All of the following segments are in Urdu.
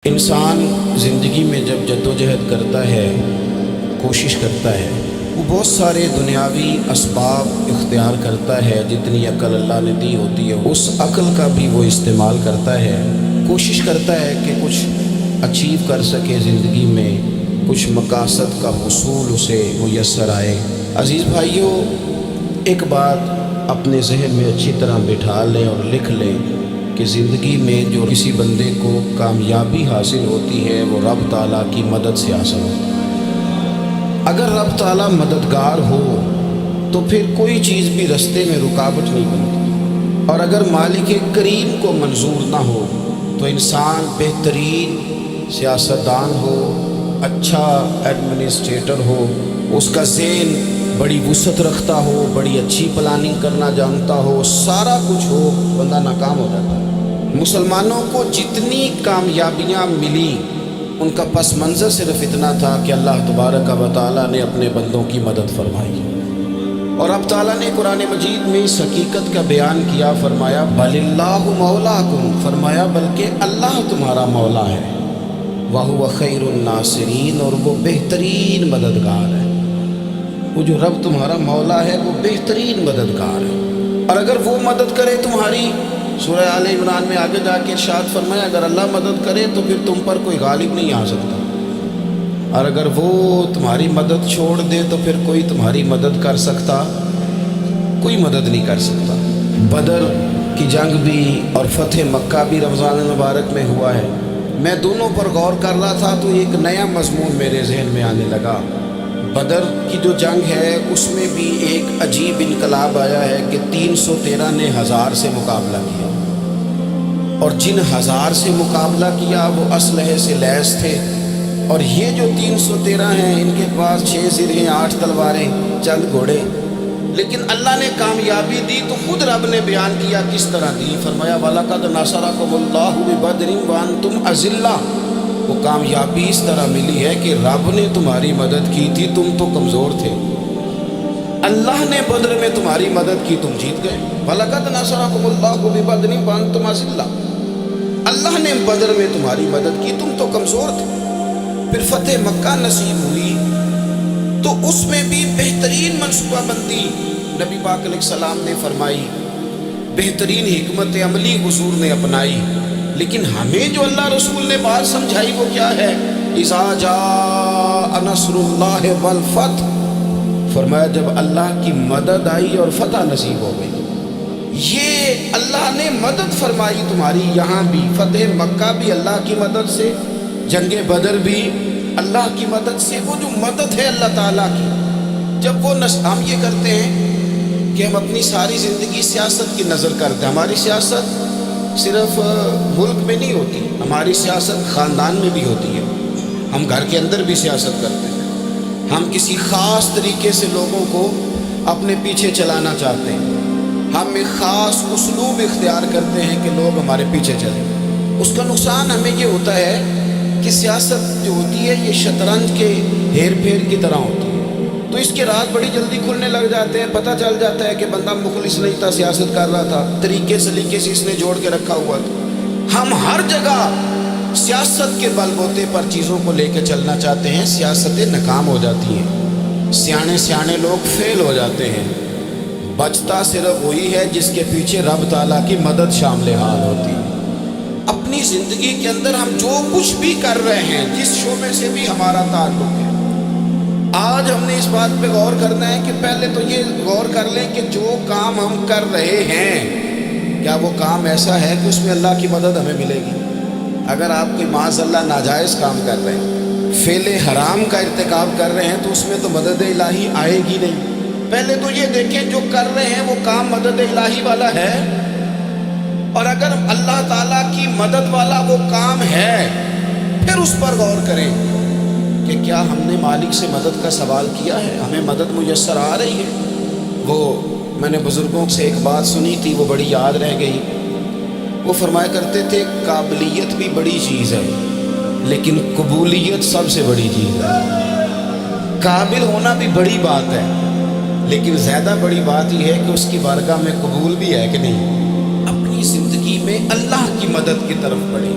انسان زندگی میں جب جدوجہد کرتا ہے، کوشش کرتا ہے، وہ بہت سارے دنیاوی اسباب اختیار کرتا ہے۔ جتنی عقل اللہ نے دی ہوتی ہے اس عقل کا بھی وہ استعمال کرتا ہے، کوشش کرتا ہے کہ کچھ اچیو کر سکے زندگی میں، کچھ مقاصد کا حصول اسے میسر آئے۔ عزیز بھائیوں، ایک بات اپنے ذہن میں اچھی طرح بٹھا لیں اور لکھ لیں کہ زندگی میں جو کسی بندے کو کامیابی حاصل ہوتی ہے وہ رب تعالیٰ کی مدد سے حاصل ہوتی ہے۔ اگر رب تعالیٰ مددگار ہو تو پھر کوئی چیز بھی رستے میں رکاوٹ نہیں بنتی، اور اگر مالک کریم کو منظور نہ ہو تو انسان بہترین سیاستدان ہو، اچھا ایڈمنسٹریٹر ہو، اس کا ذہن بڑی وسعت رکھتا ہو، بڑی اچھی پلاننگ کرنا جانتا ہو، سارا کچھ ہو، بندہ ناکام ہو جاتا ہے۔ مسلمانوں کو جتنی کامیابیاں ملی ان کا پس منظر صرف اتنا تھا کہ اللہ تبارک و تعالیٰ نے اپنے بندوں کی مدد فرمائی، اور اب تعالیٰ نے قرآن مجید میں اس حقیقت کا بیان کیا، فرمایا بل اللہ مولاکم، فرمایا بلکہ اللہ تمہارا مولا ہے، وَهُوَ خَيْرُ النَّاصِرِينَ، اور وہ بہترین مددگار ہے۔ وہ جو رب تمہارا مولا ہے وہ بہترین مددگار ہے، اور اگر وہ مدد کرے تمہاری، سورہ آل عمران میں آگے جا کے ارشاد فرمایا اگر اللہ مدد کرے تو پھر تم پر کوئی غالب نہیں آ سکتا، اور اگر وہ تمہاری مدد چھوڑ دے تو پھر کوئی تمہاری مدد کر سکتا؟ کوئی مدد نہیں کر سکتا۔ بدر کی جنگ بھی اور فتح مکہ بھی رمضان المبارک میں ہوا ہے۔ میں دونوں پر غور کر رہا تھا تو ایک نیا مضمون میرے ذہن میں آنے لگا۔ بدر کی جو جنگ ہے اس میں بھی ایک عجیب انقلاب آیا ہے کہ 313 نے 1000 سے مقابلہ کیا، اور جن 1000 سے مقابلہ کیا وہ اسلحے سے لیس تھے، اور یہ جو 313 ہیں ان کے پاس 6 زرہیں، 8 تلواریں، چند گھوڑے، لیکن اللہ نے کامیابی دی تو خود رب نے بیان کیا کس طرح دی، فرمایا وَلَقَدْ نَصَرَكُمُ اللَّهُ بِبَدْرٍ وَأَنْتُمْ أَذِلَّةٌ۔ وہ کامیابی اس طرح ملی ہے کہ رب نے تمہاری مدد کی تھی، تم تو کمزور تھے، اللہ نے بدر میں تمہاری مدد کی، تم جیت گئے۔ وَلَقَدْ نَصَرَكُمُ اللَّهُ بِبَدْرٍ وَأَنْتُمْ أَذِلَّةٌ، اللہ نے بدر میں تمہاری مدد کی، تم تو کمزور تھے۔ پھر فتح مکہ نصیب ہوئی تو اس میں بھی بہترین منصوبہ بندی نبی پاک علیہ السلام نے فرمائی، بہترین حکمت عملی حضور نے اپنائی، لیکن ہمیں جو اللہ رسول نے بات سمجھائی وہ کیا ہے؟ اذا جاء نصر اللہ والفتح، فرمایا جب اللہ کی مدد آئی اور فتح نصیب ہو گئی۔ یہ اللہ نے مدد فرمائی تمہاری، یہاں بھی فتح مکہ بھی اللہ کی مدد سے، جنگ بدر بھی اللہ کی مدد سے۔ وہ جو مدد ہے اللہ تعالیٰ کی، جب وہ ہم یہ کرتے ہیں کہ ہم اپنی ساری زندگی سیاست کی نظر کرتے ہیں، ہماری سیاست صرف ملک میں نہیں ہوتی، ہماری سیاست خاندان میں بھی ہوتی ہے، ہم گھر کے اندر بھی سیاست کرتے ہیں، ہم کسی خاص طریقے سے لوگوں کو اپنے پیچھے چلانا چاہتے ہیں، ہم ایک خاص اسلوب اختیار کرتے ہیں کہ لوگ ہمارے پیچھے چلیں۔ اس کا نقصان ہمیں یہ ہوتا ہے کہ سیاست جو ہوتی ہے یہ شطرنج کے ہیر پھیر کی طرح ہوتی ہے، تو اس کے راز بڑی جلدی کھلنے لگ جاتے ہیں، پتہ چل جاتا ہے کہ بندہ مخلص نہیں تھا، سیاست کر رہا تھا، طریقے سلیقے سے اس نے جوڑ کے رکھا ہوا تھا۔ ہم ہر جگہ سیاست کے بل بوتے پر چیزوں کو لے کے چلنا چاہتے ہیں، سیاستیں ناکام ہو جاتی ہیں، سیانے لوگ فیل ہو جاتے ہیں، بچتا صرف وہی ہے جس کے پیچھے رب تعالیٰ کی مدد شامل حال ہوتی ہے۔ اپنی زندگی کے اندر ہم جو کچھ بھی کر رہے ہیں، جس شعبے سے بھی ہمارا تعلق ہے، آج ہم نے اس بات پہ غور کرنا ہے کہ پہلے تو یہ غور کر لیں کہ جو کام ہم کر رہے ہیں کیا وہ کام ایسا ہے کہ اس میں اللہ کی مدد ہمیں ملے گی؟ اگر آپ کوئی معاذ اللہ ناجائز کام کر رہے ہیں، فعل حرام کا ارتکاب کر رہے ہیں، تو اس میں تو مدد الہی آئے گی نہیں۔ پہلے تو یہ دیکھیں جو کر رہے ہیں وہ کام مدد الہی والا ہے، اور اگر اللہ تعالیٰ کی مدد والا وہ کام ہے پھر اس پر غور کریں کہ کیا ہم نے مالک سے مدد کا سوال کیا ہے، ہمیں مدد میسر آ رہی ہے۔ وہ میں نے بزرگوں سے ایک بات سنی تھی، وہ بڑی یاد رہ گئی۔ وہ فرمایا کرتے تھے قابلیت بھی بڑی چیز ہے لیکن قبولیت سب سے بڑی چیز ہے۔ قابل ہونا بھی بڑی بات ہے لیکن زیادہ بڑی بات یہ ہے کہ اس کی بارگاہ میں قبول بھی ہے کہ نہیں۔ اپنی زندگی میں اللہ کی مدد کی طرف بڑھیں،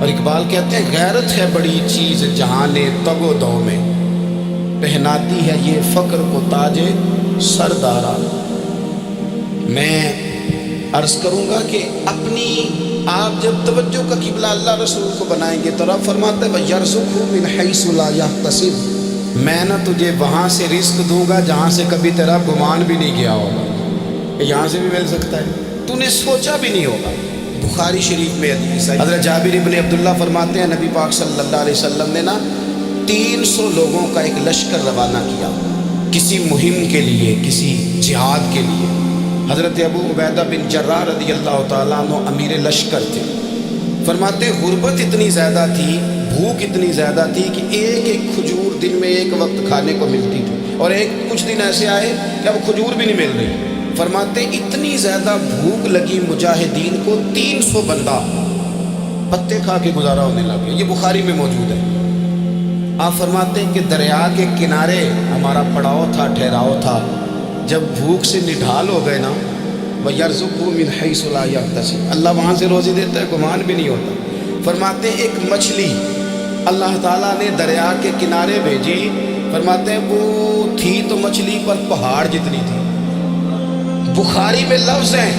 اور اقبال کہتے ہیں غیرت ہے بڑی چیز جہان تگ و دو میں، پہناتی ہے یہ فقر کو تاج سردارا۔ میں عرض کروں گا کہ اپنی آپ جب توجہ کا قبلہ اللہ رسول کو بنائیں گے تو رب فرماتا ہے وَيَرْزُقْهُ مِنْ حَيْثُ لَا يَحْتَسِبُ، میں نہ تجھے وہاں سے رزق دوں گا جہاں سے کبھی تیرا گمان بھی نہیں گیا ہوگا کہ یہاں سے بھی مل سکتا ہے، تو نے سوچا بھی نہیں ہوگا۔ بخاری شریف میں حدیث ہے، حضرت جابر ابن عبداللہ فرماتے ہیں نبی پاک صلی اللہ علیہ وسلم نے 300 لوگوں کا ایک لشکر روانہ کیا کسی مہم کے لیے، کسی جہاد کے لیے۔ حضرت ابو عبیدہ بن جراح رضی اللہ تعالیٰ عنہ امیر لشکر تھے۔ فرماتے غربت اتنی زیادہ تھی، بھوک اتنی زیادہ تھی کہ ایک ایک کھجور دن میں ایک وقت کھانے کو ملتی تھی، اور کچھ دن ایسے آئے کہ اب کھجور بھی نہیں مل رہی۔ فرماتے اتنی زیادہ بھوک لگی مجاہدین کو 300 بندہ پتے کھا کے گزارا ہونے لگے۔ یہ بخاری میں موجود ہے۔ آپ فرماتے ہیں کہ دریا کے کنارے ہمارا پڑاؤ تھا، ٹھہراؤ تھا، جب بھوک سے نڈھال ہو گئے نا وَيَرْزُقْهُ مِنْ حَيْثُ لَا يَحْتَسِبُ، اللہ وہاں سے روزی دیتا ہے، گمان بھی نہیں ہوتا۔ فرماتے ہیں ایک مچھلی اللہ تعالیٰ نے دریا کے کنارے بھیجی، فرماتے ہیں وہ تھی تو مچھلی پر پہاڑ جتنی تھی۔ بخاری میں لفظ ہیں،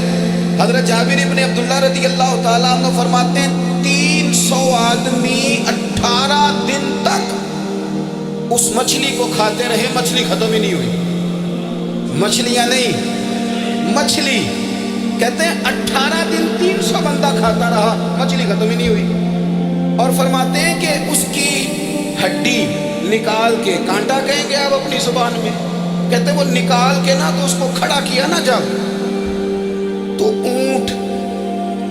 حضرت جابر ابن عبداللہ رضی اللہ تعالیٰ عنہ فرماتے ہیں 300 آدمی 18 دن تک اس مچھلی کو کھاتے رہے، مچھلی ختم ہی نہیں ہوئی۔ مچھلیاں نہیں، مچھلی کہتے ہیں 18 دن 300 بندہ کھاتا رہا، مچھلی ختم ہی نہیں ہوئی۔ اور فرماتے ہیں کہ اس کی ہڈی نکال کے، کانٹا کہیں گے آپ اپنی زبان میں، کہتے ہیں وہ نکال کے نا تو اس کو کھڑا کیا نا جب، تو اونٹ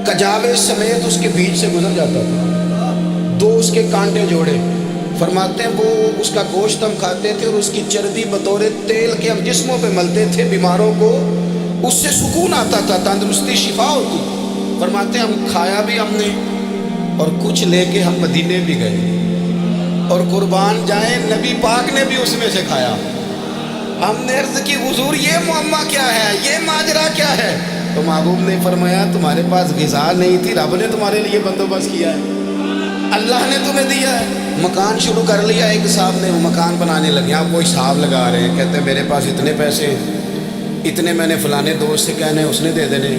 کجاوے سمیت اس کے بیچ سے گزر جاتا تھا، 2 اس کے کانٹے جوڑے۔ فرماتے ہیں وہ اس کا گوشت ہم کھاتے تھے اور اس کی چربی بطور تیل کے ہم جسموں پہ ملتے تھے، بیماروں کو اس سے سکون آتا تھا، تندرستی شفا ہوتی۔ فرماتے ہیں ہم کھایا بھی ہم نے، اور کچھ لے کے ہم مدینے بھی گئے، اور قربان جائیں نبی پاک نے بھی اس میں سے کھایا۔ ہم نے عرض کی حضور یہ معاملہ کیا ہے، یہ ماجرا کیا ہے؟ تو محبوب نے فرمایا تمہارے پاس غذا نہیں تھی، رب نے تمہارے لیے بندوبست کیا ہے، اللہ نے تمہیں دیا ہے۔ مکان شروع کر لیا ایک صاحب نے، وہ مکان بنانے لگے، آپ وہ حساب لگا رہے ہیں، کہتے ہیں میرے پاس اتنے پیسے ہیں، اتنے میں نے فلانے دوست سے کہنا ہے اس نے دے دینے،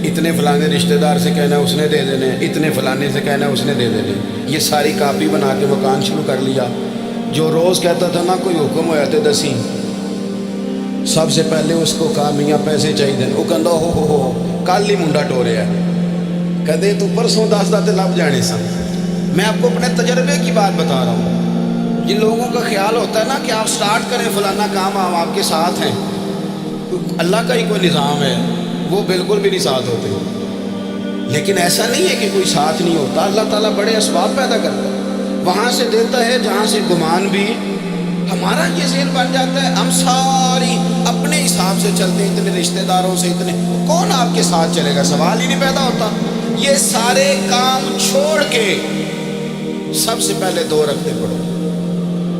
اتنے فلانے رشتہ دار سے کہنا ہے اس نے دے دینے، اتنے فلانے سے کہنا ہے اس نے دے دینے۔ یہ ساری کاپی بنا کے مکان شروع کر لیا۔ جو روز کہتا تھا نا کوئی حکم ہویا تھے دسی، سب سے پہلے اس کو کہا میاں پیسے چاہیے، وہ کہندا ہو کل ہی منڈا ٹوریا، کہتے تو پرسوں دس تے لب جانے سن۔ میں آپ کو اپنے تجربے کی بات بتا رہا ہوں۔ جن لوگوں کا خیال ہوتا ہے نا کہ آپ سٹارٹ کریں فلانا کام، ہم آپ کے ساتھ ہیں، اللہ کا ہی کوئی نظام ہے، وہ بالکل بھی نہیں ساتھ ہوتے۔ لیکن ایسا نہیں ہے کہ کوئی ساتھ نہیں ہوتا، اللہ تعالیٰ بڑے اسباب پیدا کرتا ہے، وہاں سے دیتا ہے جہاں سے گمان بھی۔ ہمارا یہ ذہن بن جاتا ہے ہم ساری اپنے حساب سے چلتے ہیں، اتنے رشتہ داروں سے، اتنے کون آپ کے ساتھ چلے گا، سوال ہی نہیں پیدا ہوتا۔ یہ سارے کام چھوڑ کے سب سے پہلے 2 رکعتیں پڑھو،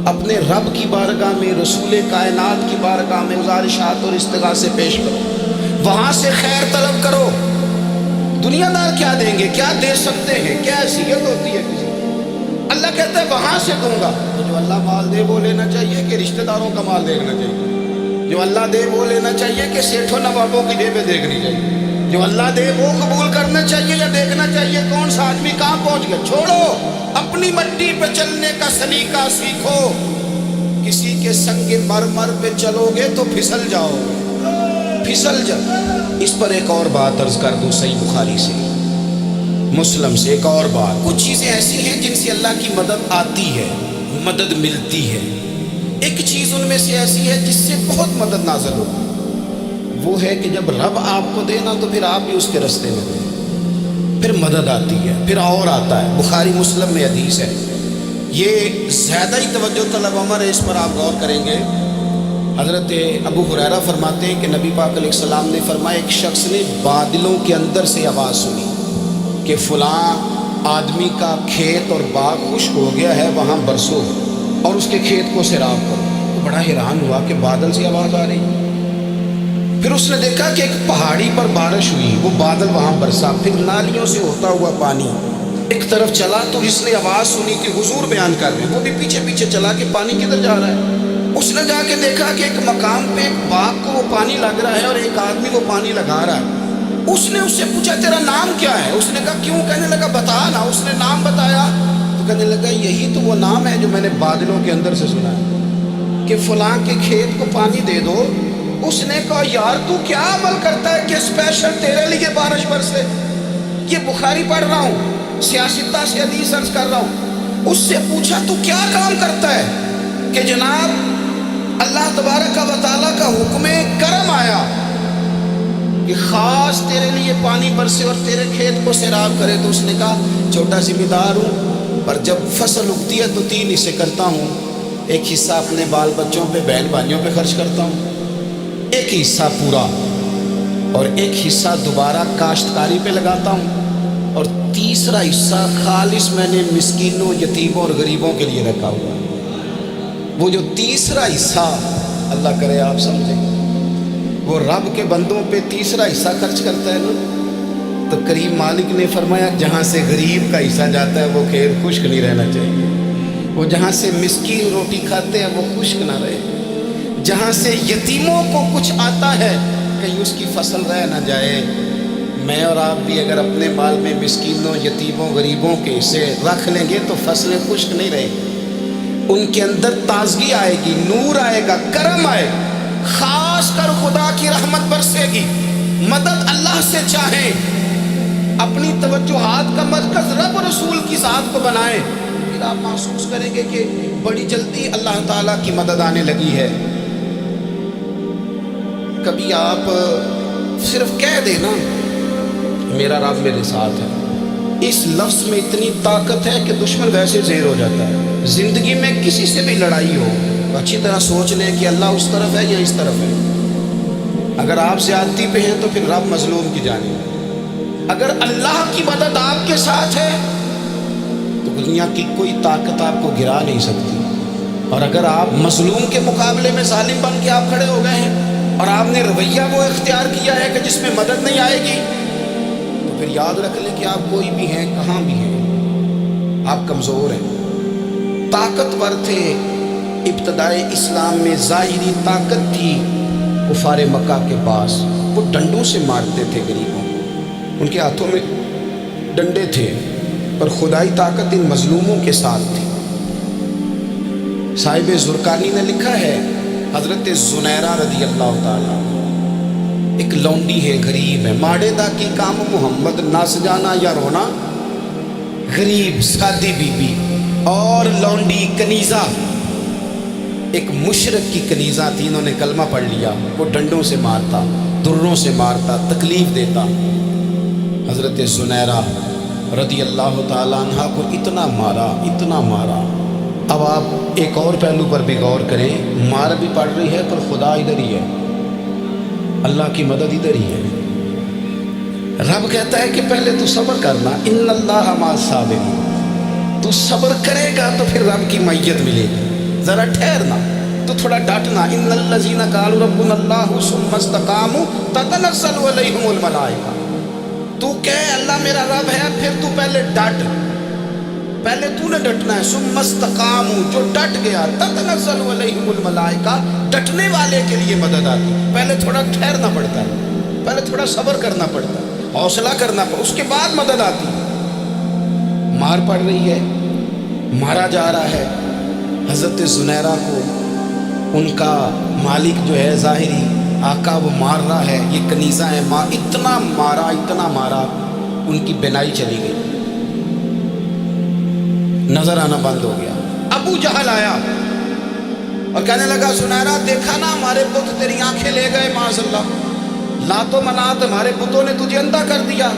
اپنے رب کی بارگاہ میں، رسول کائنات کی بارگاہ میں گزارشات اور استغاثے پیش کرو، وہاں سے خیر طلب کرو۔ دنیا دار کیا دیں گے، کیا دے سکتے ہیں، کیا حیثیت ہوتی ہے کسی، اللہ کہتا ہے وہاں سے دوں گا۔ تو جو اللہ مال دے وہ لینا چاہیے کہ رشتہ داروں کا مال دیکھنا چاہیے؟ جو اللہ دے وہ لینا چاہیے کہ سیٹھوں نوابوں کی جیبیں دیکھنی چاہیے؟ جو اللہ دے وہ قبول کرنا چاہیے یا دیکھنا چاہیے کون سا آدمی کہاں پہنچ گیا؟ چھوڑو، اپنی مٹی پہ چلنے کا سلیقہ سیکھو۔ کسی کے سنگ مرمر پہ چلو گے تو پھسل جاؤ، پھسل جاؤ۔ اس پر ایک اور بات عرض کر دوں، صحیح بخاری سے، مسلم سے ایک اور بات۔ کچھ چیزیں ایسی ہیں جن سے اللہ کی مدد آتی ہے، مدد ملتی ہے۔ ایک چیز ان میں سے ایسی ہے جس سے بہت مدد نازل ہوتی ہے، وہ ہے کہ جب رب آپ کو دے نا تو پھر آپ بھی اس کے رستے میں دیں، پھر مدد آتی ہے، پھر اور آتا ہے۔ بخاری مسلم میں حدیث ہے، یہ زیادہ ہی توجہ طلب عمر ہے، اس پر آپ غور کریں گے۔ حضرت ابو ہریرہ فرماتے ہیں کہ نبی پاک علیہ السلام نے فرمایا ایک شخص نے بادلوں کے اندر سے آواز سنی کہ فلاں آدمی کا کھیت اور باغ خشک ہو گیا ہے، وہاں برسو اور اس کے کھیت کو سیراب کرو۔ وہ بڑا حیران ہوا کہ بادل سے آواز آ رہی۔ پھر اس نے دیکھا کہ ایک پہاڑی پر بارش ہوئی، وہ بادل وہاں برسا، پھر نالیوں سے ہوتا ہوا پانی ایک طرف چلا تو اس نے آواز سنی کہ حضور بیان کر رہے ہیں، وہ بھی پیچھے پیچھے چلا کہ پانی کدھر جا رہا ہے۔ اس نے جا کے دیکھا کہ ایک مقام پہ ایک باغ کو وہ پانی لگ رہا ہے اور ایک آدمی وہ پانی لگا رہا ہے۔ اس نے اس سے پوچھا تیرا نام کیا ہے؟ اس نے کہا کیوں؟ کہنے لگا بتا نا۔ اس نے نام بتایا تو کہنے لگا یہی تو وہ نام ہے جو میں نے بادلوں کے اندر سے سنا ہے کہ فلاں کے کھیت کو پانی دے دو۔ اس نے کہا یار تو کیا عمل کرتا ہے کہ اسپیشل تیرے لیے بارش برسے؟ یہ بخاری پڑھ رہا ہوں، سیاستہ سے حدیث سرچ کر رہا ہوں۔ اس سے پوچھا تو کیا کام کرتا ہے کہ جناب اللہ تبارک و تعالیٰ کا حکم کرم آیا کہ خاص تیرے لیے پانی برسے اور تیرے کھیت کو سیراب کرے؟ تو اس نے کہا چھوٹا ذمہ دار ہوں، پر جب فصل اگتی ہے تو 3 حصے کرتا ہوں، ایک حصہ اپنے بال بچوں پہ بہن بھائیوں پہ خرچ کرتا ہوں، ایک حصہ پورا اور ایک حصہ دوبارہ کاشتکاری پہ لگاتا ہوں، اور تیسرا حصہ خالص میں نے مسکینوں، یتیموں اور غریبوں کے لیے رکھا ہوا ہے۔ وہ جو تیسرا حصہ اللہ کرے آپ سمجھیں، وہ رب کے بندوں پہ تیسرا حصہ خرچ کرتا ہے نا، تو کریم مالک نے فرمایا جہاں سے غریب کا حصہ جاتا ہے وہ کھیت خشک نہیں رہنا چاہیے، وہ جہاں سے مسکین روٹی کھاتے ہیں وہ خشک نہ رہے، جہاں سے یتیموں کو کچھ آتا ہے کہیں اس کی فصل رہ نہ جائے۔ میں اور آپ بھی اگر اپنے مال میں مسکینوں، یتیموں، غریبوں کے حصے رکھ لیں گے تو فصلیں خشک نہیں رہیں گی، ان کے اندر تازگی آئے گی، نور آئے گا، کرم آئے گا، خاص کر خدا کی رحمت برسے گی۔ مدد اللہ سے چاہیں، اپنی توجہات کا مرکز رب رسول کی ذات کو بنائیں، پھر آپ محسوس کریں گے کہ بڑی جلدی اللہ تعالیٰ کی مدد آنے لگی ہے۔ کبھی آپ صرف کہہ دیں نا میرا رب میرے ساتھ ہے، اس لفظ میں اتنی طاقت ہے کہ دشمن ویسے زیر ہو جاتا ہے۔ زندگی میں کسی سے بھی لڑائی ہو تو اچھی طرح سوچ لیں کہ اللہ اس طرف ہے یا اس طرف ہے۔ اگر آپ زیادتی پہ ہیں تو پھر رب مظلوم کی جانب ہے۔ اگر اللہ کی مدد آپ کے ساتھ ہے تو دنیا کی کوئی طاقت آپ کو گرا نہیں سکتی، اور اگر آپ مظلوم کے مقابلے میں ظالم بن کے آپ کھڑے ہو گئے ہیں اور آپ نے رویہ وہ اختیار کیا ہے کہ جس میں مدد نہیں آئے گی، تو پھر یاد رکھ لیں کہ آپ کوئی بھی ہیں، کہاں بھی ہیں، آپ کمزور ہیں۔ طاقتور تھے ابتدائے اسلام میں، ظاہری طاقت تھی کفار مکہ کے پاس، وہ ڈنڈوں سے مارتے تھے غریبوں، ان کے ہاتھوں میں ڈنڈے تھے، پر خدائی طاقت ان مظلوموں کے ساتھ تھی۔ صاحب زرقانی نے لکھا ہے حضرت زنیرہ رضی اللہ تعالیٰ، ایک لونڈی ہے، غریب ہے، ماڑے دا کی کام محمد، نس جانا یا رونا، غریب سادی بی بی اور لونڈی کنیزہ، ایک مشرک کی کنیزہ تھی، انہوں نے کلمہ پڑھ لیا، وہ ڈنڈوں سے مارتا، دروں سے مارتا، تکلیف دیتا۔ حضرت زنیرہ رضی اللہ تعالیٰ عنہ کو اتنا مارا، اتنا مارا۔ اب آپ ایک اور پہلو پر بھی غور کریں، مار بھی پڑ رہی ہے پر خدا ادھر ہی ہے، اللہ کی مدد ادھر ہی ہے۔ رب کہتا ہے کہ پہلے تو صبر کرنا، ان اللہ مع الصابرین، تو صبر کرے گا تو پھر رب کی معیت ملے گی، ذرا ٹھہرنا، تو تھوڑا ڈٹنا۔ ان الذین قالوا ربنا اللہ ثم استقاموا تتنزل علیہم الملائکہ، تو کہے اللہ میرا رب ہے، پھر تو پہلے ڈٹ، پہلے تو نے ڈٹنا ہے۔ ثم استقاموا، جو ڈٹ گیا، تتنزل علیہم الملائکہ، ڈٹنے والے کے لیے مدد آتی، پہلے تھوڑا ٹھہرنا پڑتا ہے، پہلے تھوڑا صبر کرنا پڑتا ہے، حوصلہ کرنا پڑتا، اس کے بعد مدد آتی۔ مار پڑ رہی ہے، مارا جا رہا ہے حضرت زنیرہ کو، ان کا مالک جو ہے ظاہری آقا وہ مار رہا ہے، یہ کنیزہ ہے، ماں اتنا مارا، اتنا مارا، ان کی بینائی چلی گئی، نظر آنا بند ہو گیا۔ ابو جہل آیا اور کہنے لگا زنیرہ دیکھا نا ہمارے بت تیری آنکھیں لے گئے، معاذ اللہ، لات و منات ہمارے بتوں نے تجھے اندھا کر دیا۔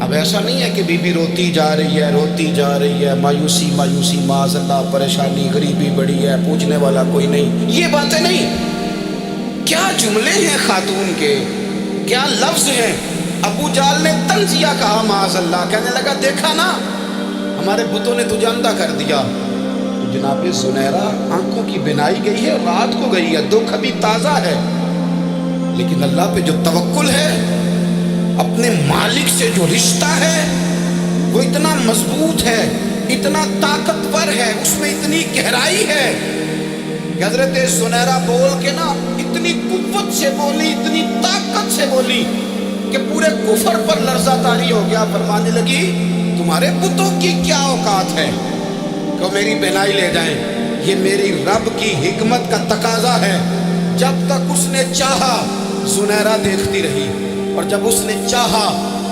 اب ایسا نہیں ہے کہ بی بی روتی جا رہی ہے، روتی جا رہی ہے، مایوسی مایوسی، معاذ اللہ، پریشانی، غریبی بڑی ہے، پوچھنے والا کوئی نہیں، یہ باتیں نہیں۔ کیا جملے ہیں خاتون کے، کیا لفظ ہیں۔ ابو جہل نے تنزیہ کہا، معاذ اللہ، کہنے لگا دیکھا نا ہمارے بتوں نے تجھے اندھا کر دیا۔ تو جناب زنیرہ آنکھوں کی بینائی گئی ہے، رات کو گئی ہے، دکھ ابھی تازہ ہے، لیکن اللہ پہ جو توکل ہے، اپنے مالک سے جو رشتہ ہے، وہ اتنا مضبوط ہے، اتنا طاقتور ہے، اس میں اتنی گہرائی ہے کہ حضرت زنیرہ بول کے نا اتنی قوت سے بولی، اتنی طاقت سے بولی کہ پورے کفر پر لرزہ طاری ہو گیا۔ فرمانے لگی تمہارے بتوں کی کیا اوقات ہے کہ میری بینائی لے جائیں، یہ میری رب کی حکمت کا تقاضا ہے۔ جب تک اس نے چاہا زنیرہ دیکھتی رہی، اور جب اس نے چاہا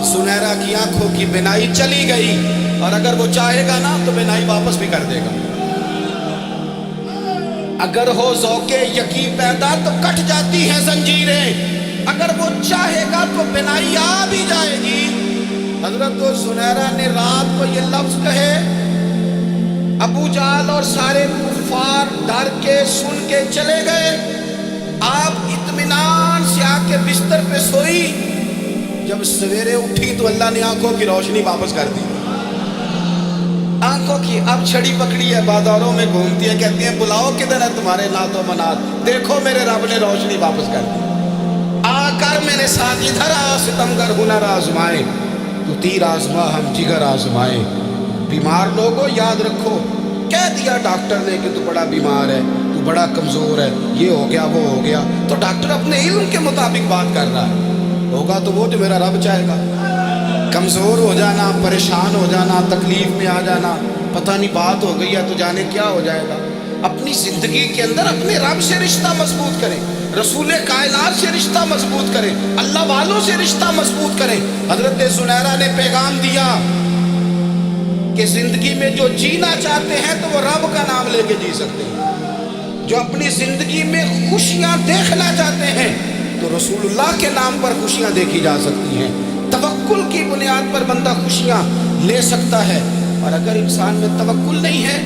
زنیرہ کی آنکھوں کی بینائی چلی گئی، اور اگر وہ چاہے گا نا تو بینائی واپس بھی کر دے گا۔ اگر ہو ذوق یقین پیدا تو کٹ جاتی ہیں زنجیریں، اگر وہ چاہے گا تو بینائی آ بھی جائے گی۔ حضرت زنیرہ نے رات کو یہ لفظ کہے، ابو جہل اور سارے کفار ڈر کے سن کے چلے گئے۔ آپ اطمینان سے آ کے بستر پہ سوئی، جب سویرے اٹھی تو اللہ نے آنکھوں کی روشنی واپس کر دی۔ آنکھوں کی اب چھڑی پکڑی ہے، بازاروں میں گھومتی ہے، کہتی ہیں بلاؤ کدھر ہے تمہارے نات و منات، دیکھو میرے رب نے روشنی واپس کر دی۔ آ کر میرے ساتھ ادھر آ، ستمگر ہنر آزمائے، تو تیر آزما ہم جگر آزمائے۔ بیمار لوگوں یاد رکھو، کہہ دیا ڈاکٹر نے کہ تو بڑا بیمار ہے، تو بڑا کمزور ہے، یہ ہو گیا وہ ہو گیا، تو ڈاکٹر اپنے علم کے مطابق بات کر رہا ہے، ہوگا تو وہ جو میرا رب چاہے گا۔ کمزور ہو جانا، پریشان ہو جانا، تکلیف میں آ جانا، پتہ نہیں بات ہو گئی ہے تو جانے کیا ہو جائے گا۔ اپنی زندگی کے اندر اپنے رب سے رشتہ مضبوط کریں، رسول کائنات سے رشتہ مضبوط کریں، اللہ والوں سے رشتہ مضبوط کریں۔ حضرت زنیرہ نے پیغام دیا کہ زندگی میں جو جینا چاہتے ہیں تو وہ رب کا نام لے کے جی سکتے ہیں، جو اپنی زندگی میں خوشیاں دیکھنا چاہتے ہیں تو رسول اللہ کے نام پر خوشیاں دیکھی جا سکتی ہیں۔ توکل کی بنیاد پر بندہ خوشیاں لے سکتا ہے، اور اگر انسان میں توکل نہیں ہے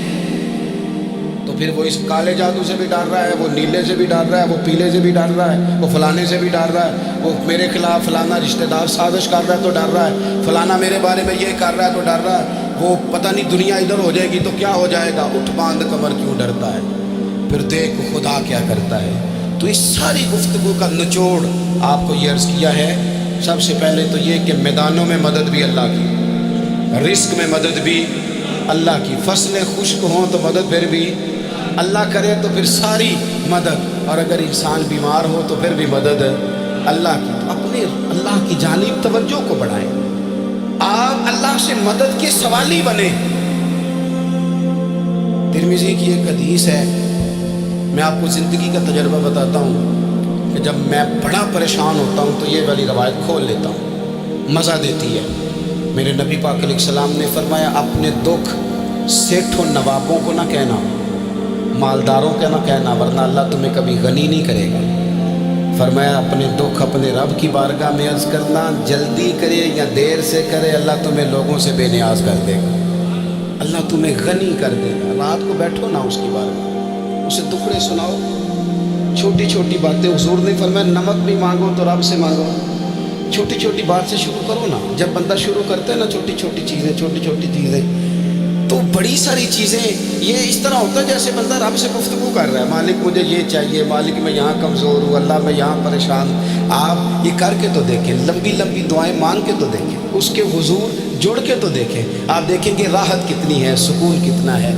تو پھر وہ اس کالے جادو سے بھی ڈر رہا ہے، وہ نیلے سے بھی ڈر رہا ہے، وہ پیلے سے بھی ڈر رہا ہے، وہ فلانے سے بھی ڈر رہا ہے، وہ میرے خلاف فلانا رشتہ دار سازش کر رہا ہے تو ڈر رہا ہے، فلانا میرے بارے میں یہ کر رہا ہے تو ڈر رہا ہے، وہ پتہ نہیں دنیا ادھر ہو جائے گی تو کیا ہو جائے گا، اٹھ باندھ کمر کیوں ڈرتا ہے، پھر دیکھ خدا کیا کرتا ہے۔ تو اس ساری گفتگو کا نچوڑ آپ کو یہ عرض کیا ہے، سب سے پہلے تو یہ کہ میدانوں میں مدد بھی اللہ کی، رزق میں مدد بھی اللہ کی، فصلیں خشک ہوں تو مدد پھر بھی اللہ کرے، تو پھر ساری مدد، اور اگر انسان بیمار ہو تو پھر بھی مدد اللہ کی۔ تو اپنے اللہ کی جانب توجہ کو بڑھائیں، آپ اللہ سے مدد کے سوالی بنیں۔ ترمذی کی ایک حدیث ہے، میں آپ کو زندگی کا تجربہ بتاتا ہوں کہ جب میں بڑا پریشان ہوتا ہوں تو یہ والی روایت کھول لیتا ہوں، مزہ دیتی ہے۔ میرے نبی پاک علیہ السلام نے فرمایا اپنے دکھ سیٹھوں نوابوں کو نہ کہنا، مالداروں کا نہ کہنا، ورنہ اللہ تمہیں کبھی غنی نہیں کرے گا۔ فرمایا اپنے دکھ اپنے رب کی بارگاہ میں عرض کرنا، جلدی کرے یا دیر سے کرے اللہ تمہیں لوگوں سے بے نیاز کر دے گا، اللہ تمہیں غنی کر دے گا۔ رات کو بیٹھو نا اس کی بارگاہ، اسے دکھڑے سناؤ، چھوٹی چھوٹی باتیں۔ حضور نے فرمایا نمک بھی مانگو تو رب سے مانگو، چھوٹی چھوٹی بات سے شروع کرو نا۔ جب بندہ شروع کرتا ہے نا چھوٹی چھوٹی چیزیں تو بڑی ساری چیزیں یہ اس طرح ہوتا ہے جیسے بندہ رب سے گفتگو کر رہا ہے، مالک مجھے یہ چاہیے، مالک میں یہاں کمزور ہوں، اللہ میں یہاں پریشان ہوں۔ آپ یہ کر کے تو دیکھیں، لمبی لمبی دعائیں مانگ کے تو دیکھیں، اس کے حضور جڑ کے تو دیکھیں، آپ دیکھیں کہ راحت کتنی ہے، سکون کتنا ہے۔